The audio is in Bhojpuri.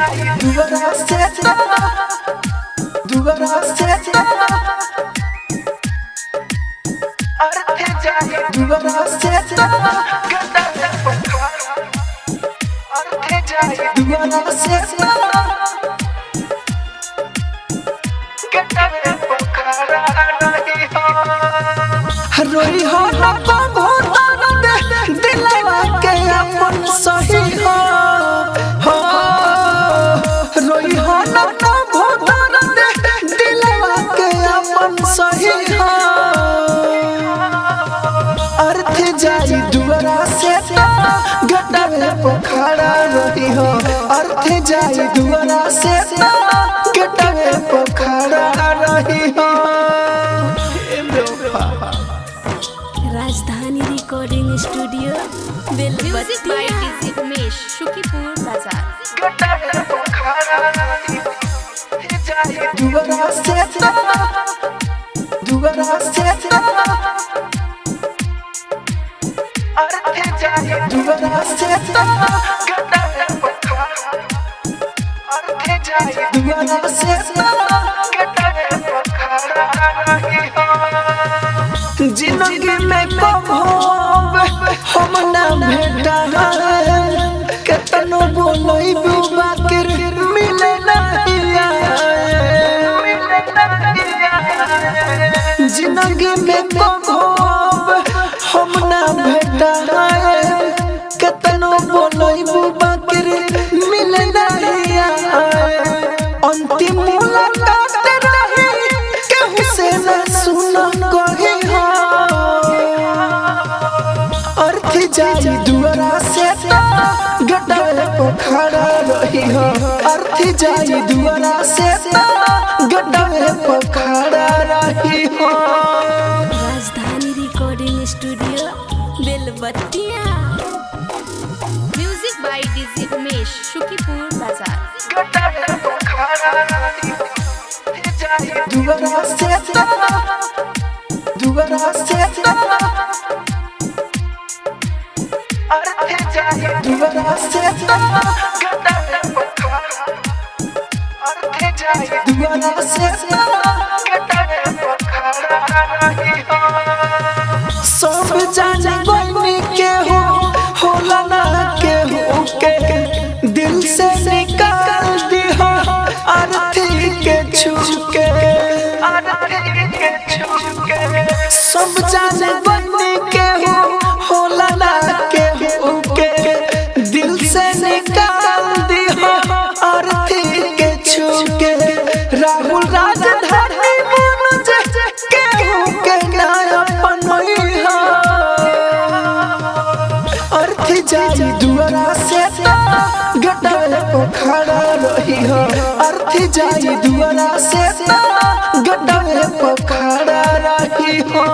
दुबारा से दुबारा से रोई हो ना दिलवा के अपन सही हो रोई हो ना दिलवा के अपन सही हो अर्थ जाई दुबारा से गटावे पोखरा रही हो अर्थ जाई दुबारा से गटावे पोखरा रही हो। राजधानी recording studio music by DJ Umesh Shukipur बाजार। दुबारा से दुबारा से जिंदगी में कब हम ना भेटा केतनो बोलई बाकिर मिले नहीं जिंदगी में कब हम ना भेटा केतनो बोलई बाकिर मिले नहीं अंतिम मुलाकात रही केहू से न सुना कही अर्थ जाई दुबारा से गटावे पोखरा रही हो अर्थ जाई दुबारा से गटावे पोखरा रही हो। राजधानी recording studio Belbattiya. Music by DJ Umesh Shukipur बाजार। दुबारा से दुबारा से दुबारा से दुबारा से सब जाने बनी के होला ना के हो के दिल से निकाल दी हो आरती के छुके सब जाने बनी के होला ना के हो के दिल से निकाल दी हो आरती के छुके राहुल राजधानी मनोज के हो के नया पनोई हो अर्थ जाई दुबारा से गटावे पोखरा रही हो अर्थ जाई दुबारा से गटावे पोखरा रही हो।